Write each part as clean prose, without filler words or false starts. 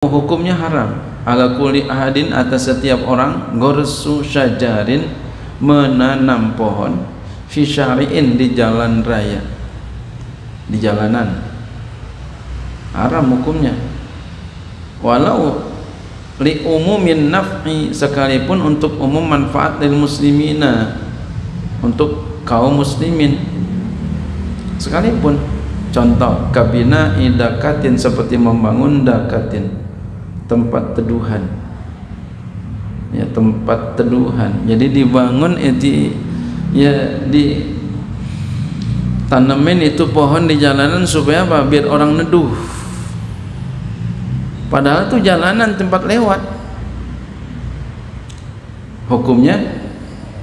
hukumnya haram ala kulli ahadin atas setiap orang gorsu syajarin menanam pohon fi syari'in di jalan raya, di jalanan, haram hukumnya. Walau li umumin naf'i, sekalipun untuk umum manfaat lil muslimina, untuk kaum muslimin sekalipun. Contoh kabina idakatin, seperti membangun dakatin, tempat teduhan, ya, tempat teduhan. Jadi dibangun itu ya, di tanamin itu pohon di jalanan supaya apa? Biar orang neduh. Padahal itu jalanan, tempat lewat. Hukumnya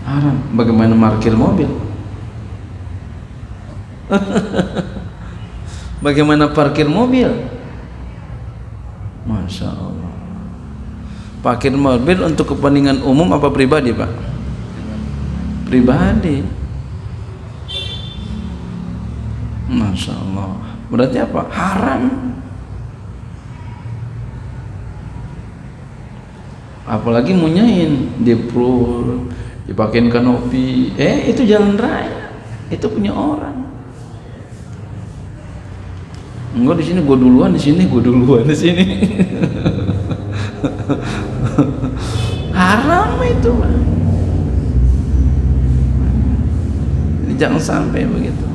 haram. Bagaimana parkir mobil? Bagaimana parkir mobil? Masya Allah. Parkir mobil untuk kepentingan umum apa pribadi, Pak? Pribadi. Masya Allah. Berarti apa? Haram. Apalagi munyain, diprul, dipakein kanopi. Itu jalan raya, itu punya orang. Enggak, di sini gue duluan, di sini gue duluan, di sini. Haram itu, Pak. Jadi jangan sampai begitu.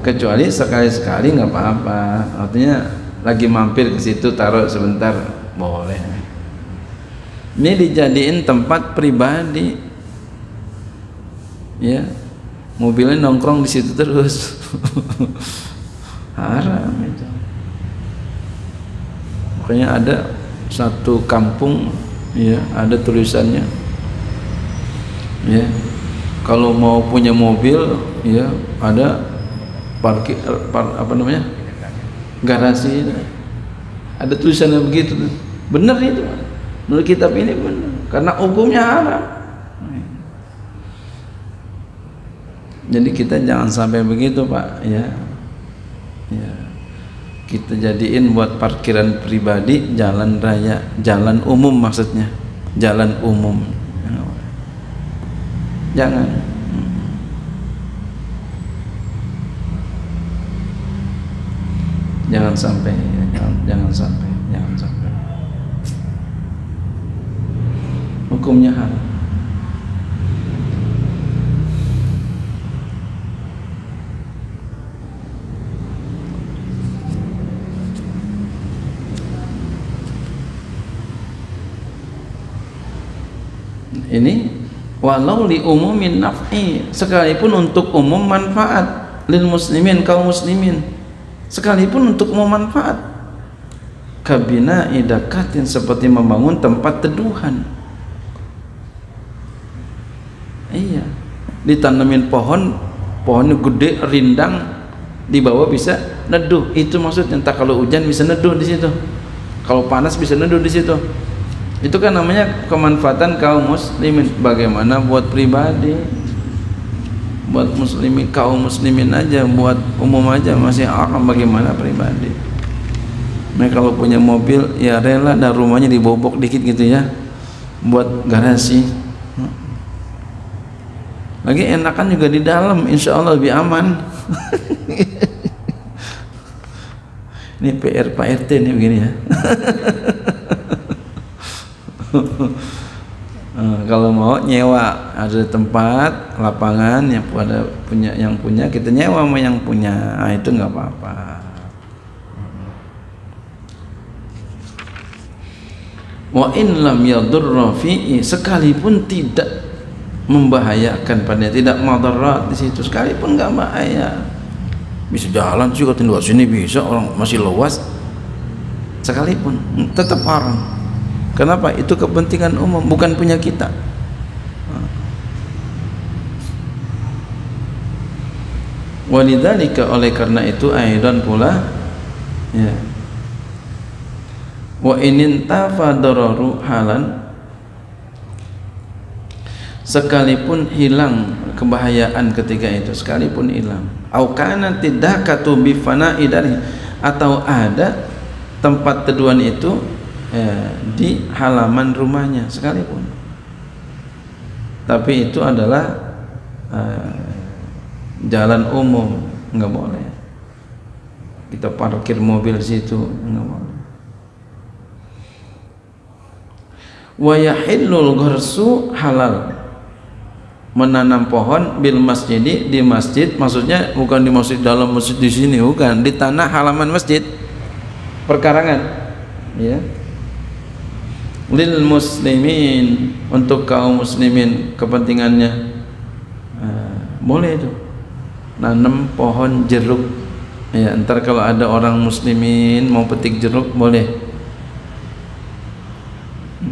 Kecuali sekali-sekali nggak apa-apa. Artinya lagi mampir ke situ, taruh sebentar, boleh. Ini dijadiin tempat pribadi, ya. Mobilnya nongkrong di situ terus. Haram itu. Makanya ada satu kampung, ya, ada tulisannya, ya, kalau mau punya mobil, ya, ada parkir, apa namanya, garasi. Ada tulisannya begitu. Benar itu, menurut kitab ini benar, karena hukumnya haram. Jadi kita jangan sampai begitu, Pak, ya. Ya. Kita jadiin buat parkiran pribadi jalan raya, jalan umum maksudnya, jalan umum. Jangan. Jangan sampai, ya. Jangan sampai. Hukumnya haram. Ini walau li umumin naf'i, sekalipun untuk umum manfaat lil muslimin, kaum muslimin, sekalipun untuk umum manfaat. Kabina idakatin, seperti membangun tempat teduhan. Iya, ditanamin pohon, pohonnya gede, rindang, di bawah bisa neduh. Itu maksudnya. Entah kalau hujan bisa neduh di situ, kalau panas bisa neduh di situ. Itu kan namanya kemanfaatan kaum muslimin. Bagaimana buat pribadi, buat muslimin, kaum muslimin aja, buat umum aja masih haram, bagaimana pribadi. Nah, kalau punya mobil ya rela dan rumahnya dibobok dikit gitu ya, buat garasi. Lagi enakan juga di dalam, insya Allah lebih aman. Ini PR Pak RT nih begini ya. Kalau mau nyewa, ada tempat lapangan yang punya, kita nyewa sama yang punya. Nah, itu nggak apa-apa. Wa in lam yadurra fi'i, sekalipun tidak membahayakan pada, tidak madarat di situ, sekalipun nggak bahaya, bisa jalan juga tinggal sini, bisa orang masih luas, sekalipun tetap haram. Kenapa? Itu kepentingan umum, bukan punya kita. Walidzalika, oleh karena itu aidan pula, ya, wa inin tafadararu halan, sekalipun hilang kebahayaan ketika itu, sekalipun hilang, au kana tidakatu bi fana'i dari, atau ada tempat teduhan itu di halaman rumahnya sekalipun, tapi itu adalah jalan umum, nggak boleh kita parkir mobil di situ, nggak boleh. Wa yahillul gharsu, halal menanam pohon bil masjidi, di masjid, maksudnya bukan di masjid dalam masjid di sini, bukan, di tanah halaman masjid, perkarangan, ya. Lil muslimin, untuk kaum muslimin kepentingannya, boleh itu nanam pohon jeruk, ya. Ntar kalau ada orang muslimin mau petik jeruk, boleh.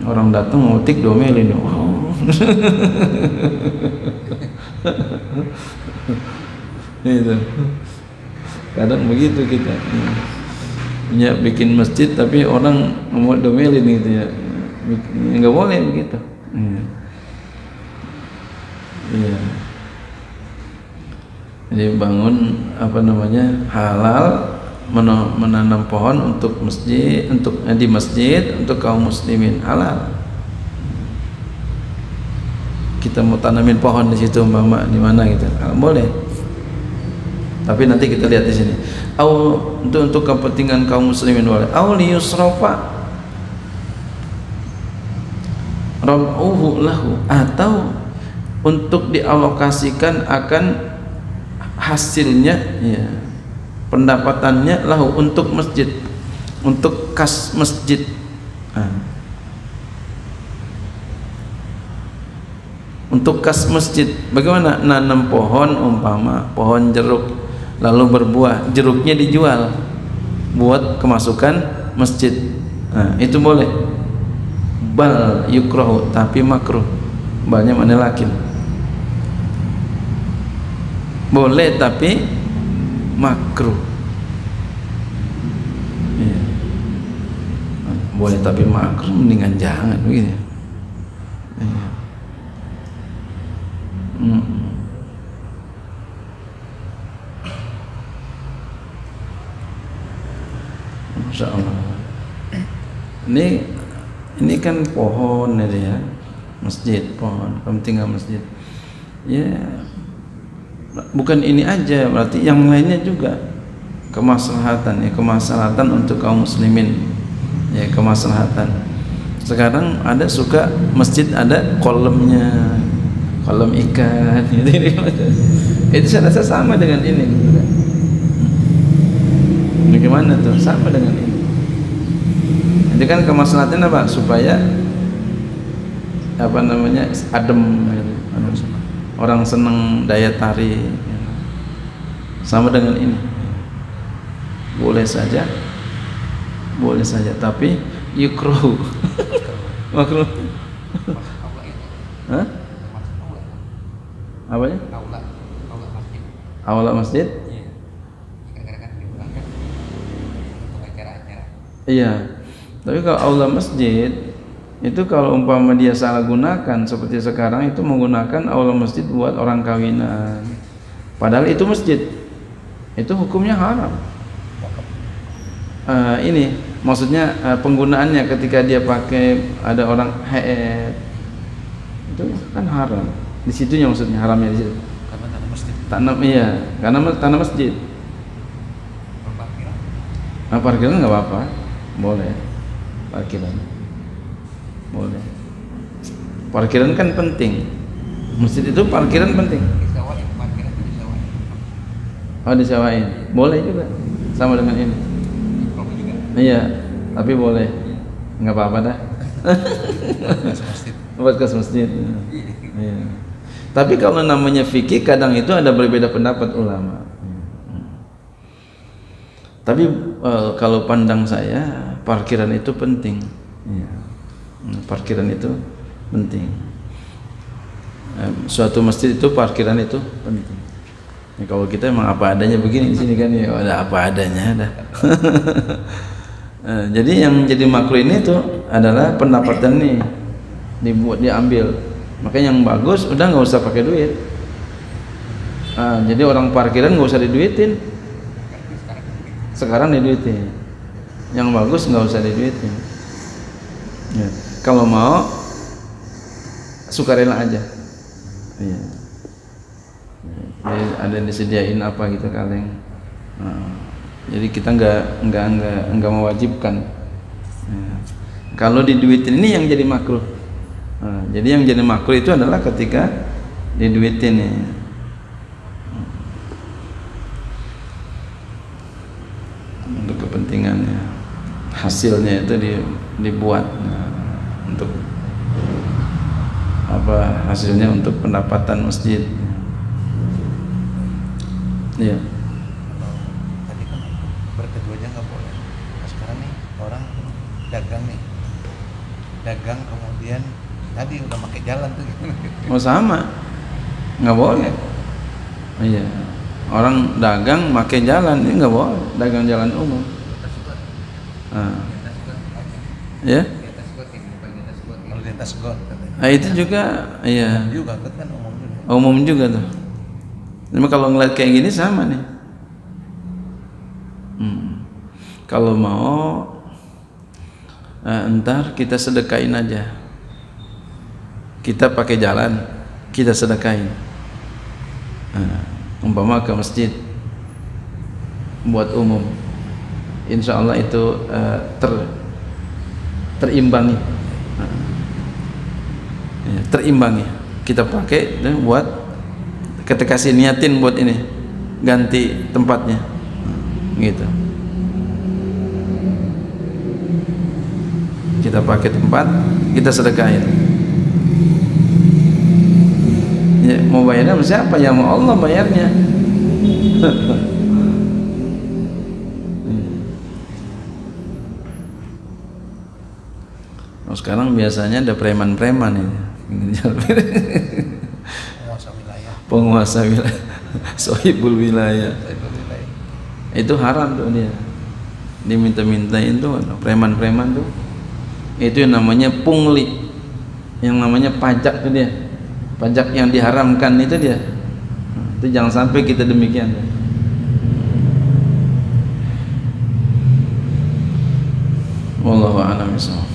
Orang datang mau petik domelin, wow. Itu kadang begitu kita, ya, bikin masjid tapi orang mau domelin gitu ya, nggak boleh begitu. Iya. Jadi bangun halal menanam pohon untuk masjid, untuk di masjid, untuk kaum muslimin, halal. Kita mau tanamin pohon di situ, mama di mana gitu, boleh. Tapi nanti kita lihat di sini. Untuk kepentingan kaum muslimin boleh. Liyusrafa rab'uhu lahu, atau untuk dialokasikan akan hasilnya, ya, pendapatannya lahu, untuk masjid, untuk kas masjid. Untuk kas masjid, bagaimana? Nanam pohon, umpama pohon jeruk, lalu berbuah, jeruknya dijual buat kemasukan masjid, itu boleh. Bal yukrahu, tapi makruh. Balnya mana lakin, boleh tapi makruh, ya. Boleh tapi makruh, mendingan jangan begini, ya. Masya Allah. Ini kan pohon ya, masjid, pohon, kepentingan masjid, ya. Bukan ini aja, berarti yang lainnya juga kemaslahatan, ya, kemaslahatan untuk kaum muslimin, ya, kemaslahatan. Sekarang ada suka masjid ada kolamnya, kolam ikan, gitu. Itu saya rasa sama dengan ini. Bagaimana tuh? Sama dengan ini. Itu kan kemaslahatan apa? Supaya adem, orang senang daya tarik, sama dengan ini. Boleh saja, tapi yukruh. Makruh. Hah? Apanya? Aula masjid. Iya. Tapi kalau aula masjid itu, kalau umpama dia salah gunakan, seperti sekarang itu menggunakan aula masjid buat orang kawinan, padahal itu masjid, itu hukumnya haram. Ini maksudnya penggunaannya ketika dia pakai, ada orang haid, itu kan haram. Di situnya maksudnya haramnya di situ. Karena tanah masjid. Iya, karena tanah masjid. Parkiran nggak apa-apa, boleh. Parkiran boleh. Parkiran kan penting. Masjid itu parkiran penting. Disewain. Boleh juga. Sama dengan ini. Iya, tapi boleh. Nggak apa-apa dah. Buat kas masjid. Iya. Tapi kalau namanya fikih, kadang itu ada berbeda pendapat ulama. Tapi kalau pandang saya, parkiran itu penting. Ya. Parkiran itu penting. Suatu masjid itu parkiran itu penting. Ya, kalau kita emang apa adanya begini di sini kan, ya ada apa adanya ada. Jadi yang jadi makruh ini tuh adalah pendapatan nih, diambil. Makanya yang bagus udah nggak usah pakai duit. Jadi orang parkiran nggak usah diduitin. Sekarang diduitin. yang bagus nggak usah diduitin ya. Kalau mau sukarela aja ya. Jadi ada disediain apa gitu kaleng. Jadi kita nggak mewajibkan ya. Kalau diduitin ini yang jadi makruh. Jadi yang jadi makruh itu adalah ketika diduitin ya. Untuk kepentingannya, hasilnya itu dibuat untuk apa, hasilnya untuk pendapatan masjid ya. Tadi kan berkeduanya nggak boleh. Nah, sekarang nih orang dagang nih, dagang kemudian tadi udah pakai jalan tuh gimana? Oh sama, nggak boleh. Iya, orang dagang pakai jalan ini nggak boleh, dagang jalan umum. Ya? Kalau di atas got. Itu juga, iya. Juga got kan umum juga. Umum juga tuh. Cuma kalau ngeliat kayak gini sama nih. Kalau mau, ntar kita sedekain aja. Kita pakai jalan, kita sedekain. Umpama ke masjid buat umum, insya Allah itu terimbangi, terimbangi. Kita pakai buat ketika kasih niatin buat ini ganti tempatnya, gitu. Kita pakai tempat, kita sedekain. Ya, mau bayarnya sama siapa? Ya mau Allah bayarnya. Oh, sekarang biasanya ada preman-preman ini. Penguasa wilayah. Penguasa wilayah, sohibul wilayah. Itu haram tuh dia. Diminta-mintain tuh preman-preman tuh. Itu yang namanya pungli, yang namanya pajak tuh dia. Pajak yang diharamkan itu dia. Itu jangan sampai kita demikian. Wallahu a'lam bishawab.